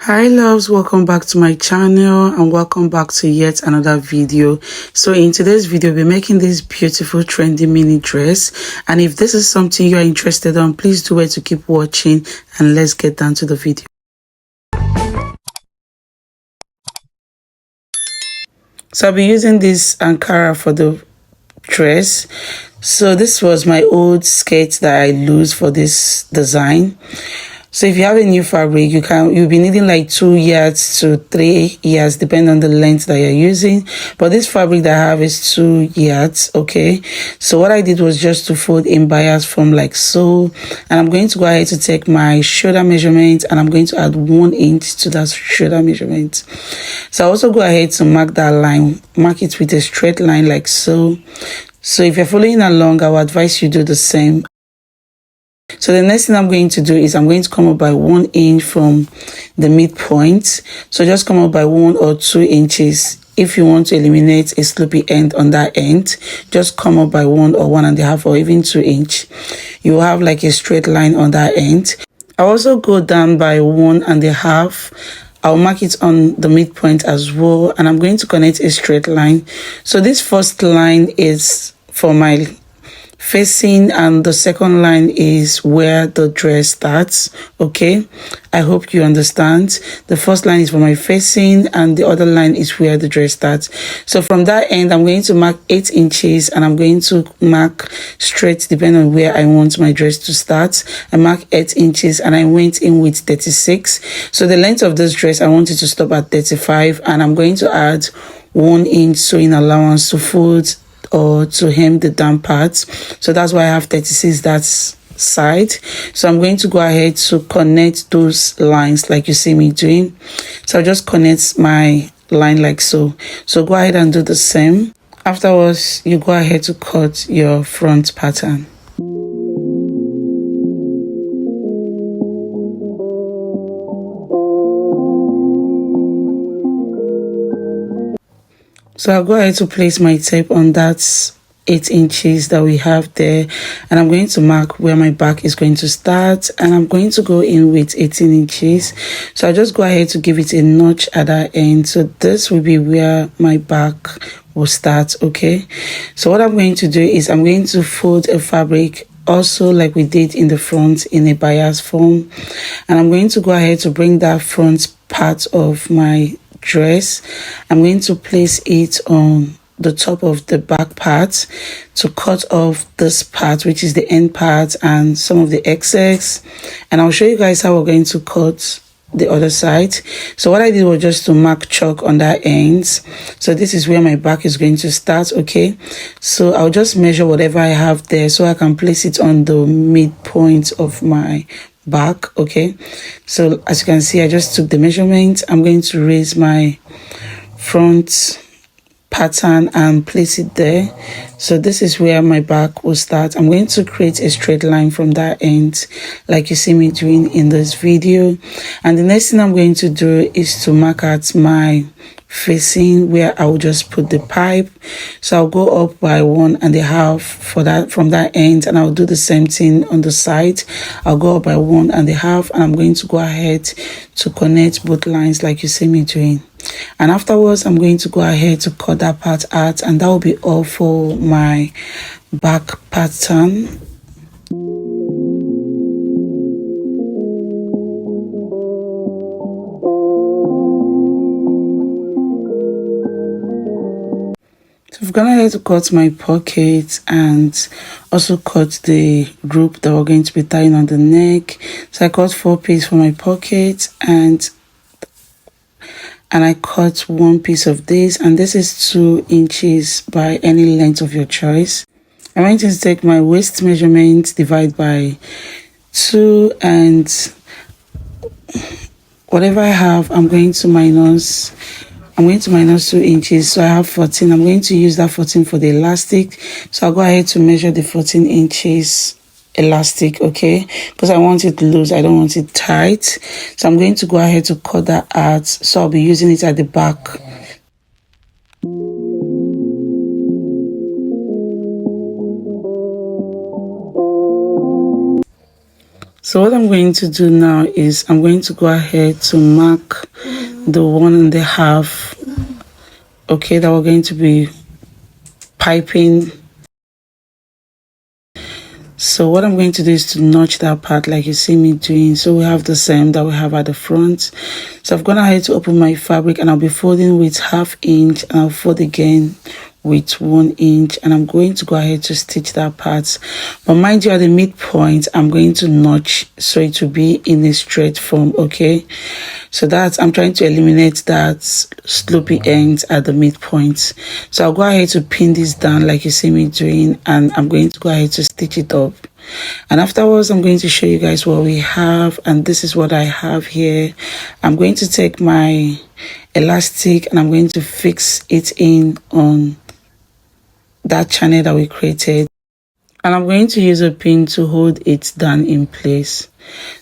Hi loves, welcome back to my channel and welcome back to yet another video. So in today's video we'll be making this beautiful trendy mini dress, and if this is something you are interested in, please do wait to keep watching and let's get down to the video. So I'll be using this Ankara for the dress. So this was my old skirt that I used for this design. So if you have a new fabric, you'll be needing like 2 yards to 3 yards depending on the length that you're using. But this fabric that I have is 2 yards, okay? So what I did was just to fold in bias from like so, and I'm going to go ahead to take my shoulder measurement and I'm going to add 1 inch to that shoulder measurement. So I also go ahead to mark that line, mark it with a straight line like so. So if you're following along, I would advise you do the same. So the next thing I'm going to do is I'm going to come up by 1 inch from the midpoint. So just come up by 1 or 2 inches. If you want to eliminate a slopey end on that end, just come up by 1 or 1.5 or even 2 inch. You will have like a straight line on that end. I also go down by 1.5. I'll mark it on the midpoint as well, and I'm going to connect a straight line. So this first line is for my facing and the second line is where the dress starts, okay? I hope you understand. The first line is for my facing and the other line is where the dress starts. So from that end, I'm going to mark 8 inches and I'm going to mark straight depending on where I want my dress to start. I mark 8 inches and I went in with 36. So the length of this dress, I want it to stop at 35, and I'm going to add 1 inch sewing allowance to fold or to hem the down parts. So that's why I have 36 that side. So I'm going to go ahead to connect those lines like you see me doing. So I'll just connect my line like so. So go ahead and do the same. Afterwards, you go ahead to cut your front pattern. So I'll go ahead to place my tape on that 8 inches that we have there, and I'm going to mark where my back is going to start, and I'm going to go in with 18 inches. So I'll just go ahead to give it a notch at that end. So this will be where my back will start, okay? So what I'm going to do is I'm going to fold a fabric also like we did in the front in a bias form, and I'm going to go ahead to bring that front part of my dress. I'm going to place it on the top of the back part to cut off this part, which is the end part and some of the excess, and I'll show you guys how we're going to cut the other side. So what I did was just to mark chalk on that ends. So this is where my back is going to start, okay? So I'll just measure whatever I have there so I can place it on the midpoint of my back, okay? So as you can see, I just took the measurement. I'm going to raise my front pattern and place it there. So this is where my back will start. I'm going to create a straight line from that end like you see me doing in this video, and the next thing I'm going to do is to mark out my facing where I will just put the pipe. So I'll go up by 1.5 for that from that end, and I'll do the same thing on the side. I'll go up by 1.5 and I'm going to go ahead to connect both lines like you see me doing. And afterwards, I'm going to go ahead to cut that part out, and that will be all for my back pattern. So I've gone ahead to cut my pocket and also cut the group that we're going to be tying on the neck. So I cut 4 pieces for my pocket, and I cut 1 piece of this, and this is 2 inches by any length of your choice. I'm going to take my waist measurement, divide by 2, and whatever I have, I'm going to minus 2 inches. So I have 14. I'm going to use that 14 for the elastic. So I'll go ahead to measure the 14 inches elastic, okay, because I want it loose, I don't want it tight. So I'm going to go ahead to cut that out. So I'll be using it at the back. So what I'm going to do now is I'm going to go ahead to mark the 1.5, okay, that we're going to be piping. So what I'm going to do is to notch that part like you see me doing. So we have the same that we have at the front. So I've gone ahead to open my fabric, and I'll be folding with 1/2 inch, and I'll fold again with 1 inch, and I'm going to go ahead to stitch that part. But mind you, at the midpoint I'm going to notch so it will be in a straight form, okay? So that's, I'm trying to eliminate that slopey ends at the midpoint. So I'll go ahead to pin this down like you see me doing, and I'm going to go ahead to stitch it up. And afterwards I'm going to show you guys what we have, and this is what I have here. I'm going to take my elastic and I'm going to fix it in on that channel that we created, and I'm going to use a pin to hold it down in place.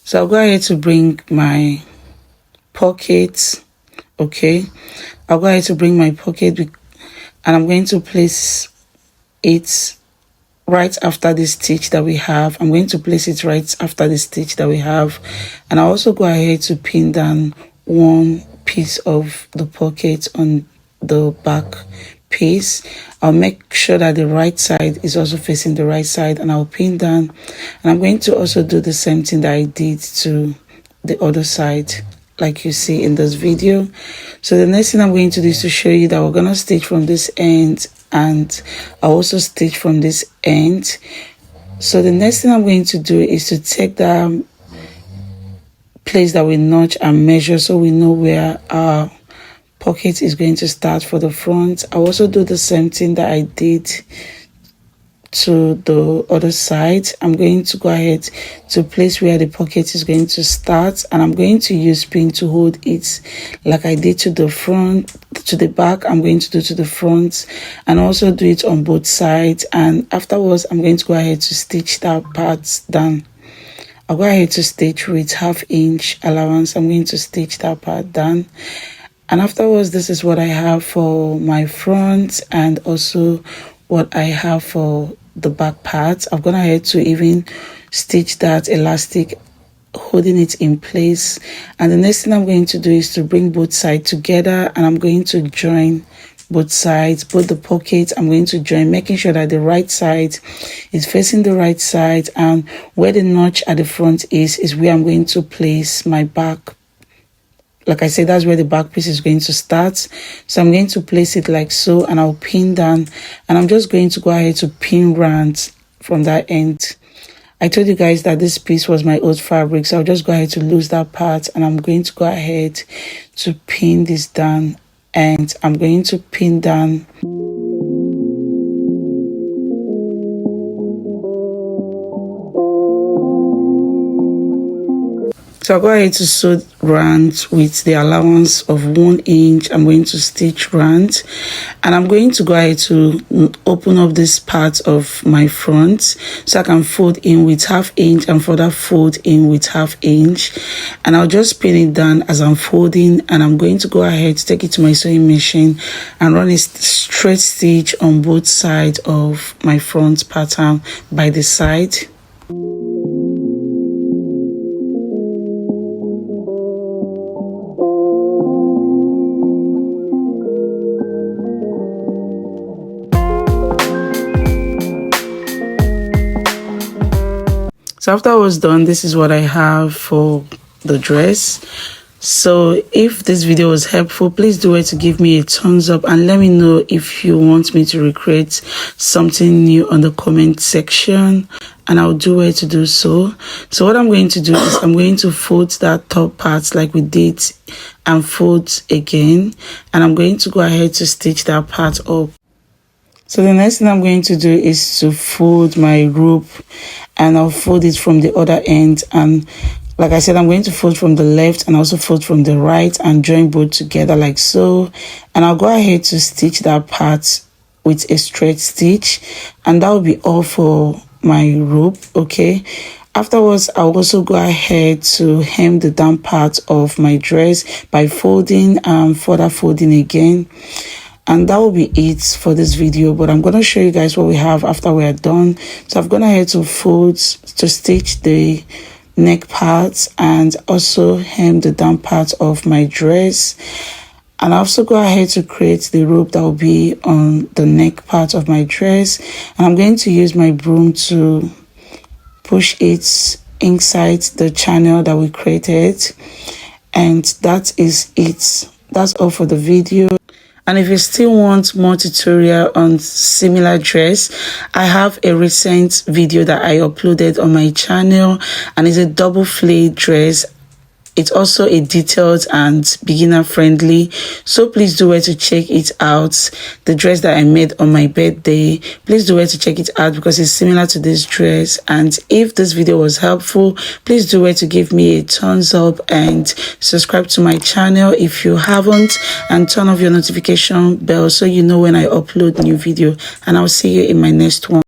So I'll go ahead to bring my pocket, okay, I'll go ahead to bring my pocket, and I'm going to place it right after the stitch that we have. I'm going to place it right after the stitch that we have, and I'll also go ahead to pin down one piece of the pocket on the back piece. I'll make sure that the right side is also facing the right side, and I'll pin down, and I'm going to also do the same thing that I did to the other side like you see in this video. So the next thing I'm going to do is to show you that we're going to stitch from this end, and I'll also stitch from this end. So the next thing I'm going to do is to take that place that we notch and measure so we know where our pocket is going to start for the front. I'll also do the same thing that I did to the other side. I'm going to go ahead to place where the pocket is going to start, and I'm going to use pin to hold it like I did to the front, to the back. I'm going to do to the front, and also do it on both sides. And afterwards I'm going to go ahead to stitch that part down. I'll go ahead to stitch with 1/2 inch allowance. I'm going to stitch that part down, and afterwards this is what I have for my front and also what I have for the back part. I've gone ahead to even stitch that elastic, holding it in place. And the next thing I'm going to do is to bring both sides together, and I'm going to join both sides, both the pockets. I'm going to join, making sure that the right side is facing the right side, and where the notch at the front is where I'm going to place my back. Like I said, that's where the back piece is going to start. So I'm going to place it like so, and I'll pin down, and I'm just going to go ahead to pin round from that end. I told you guys that this piece was my old fabric, so I'll just go ahead to lose that part, and I'm going to go ahead to pin this down, and I'm going to pin down So I'll go ahead to sew round with the allowance of 1 inch. I'm going to stitch round, and I'm going to go ahead to open up this part of my front so I can fold in with 1/2 inch and further fold in with 1/2 inch, and I'll just pin it down as I'm folding. And I'm going to go ahead to take it to my sewing machine and run a straight stitch on both sides of my front pattern by the side. So after I was done, this is what I have for the dress. So if this video was helpful, please do it to give me a thumbs up, and let me know if you want me to recreate something new on the comment section, and I'll do it to do so. So what I'm going to do is I'm going to fold that top part like we did and fold again, and I'm going to go ahead to stitch that part up. So the next thing I'm going to do is to fold my rope, and I'll fold it from the other end. And like I said, I'm going to fold from the left and also fold from the right and join both together like so. And I'll go ahead to stitch that part with a straight stitch, and that will be all for my rope, okay? Afterwards, I'll also go ahead to hem the down part of my dress by folding and further folding again. And that will be it for this video, but I'm going to show you guys what we have after we are done. So I've gone ahead to fold, to stitch the neck parts and also hem the down part of my dress. And I also go ahead to create the rope that will be on the neck part of my dress. And I'm going to use my broom to push it inside the channel that we created. And that is it. That's all for the video. And if you still want more tutorial on similar dress, I have a recent video that I uploaded on my channel, and it's a double flared dress. It's also a detailed and beginner friendly, so please do wait to check it out. The dress that I made on my birthday, please do wait to check it out because it's similar to this dress. And if this video was helpful, please do wait to give me a thumbs up and subscribe to my channel if you haven't, and turn off your notification bell so you know when I upload new video. And I'll see you in my next one.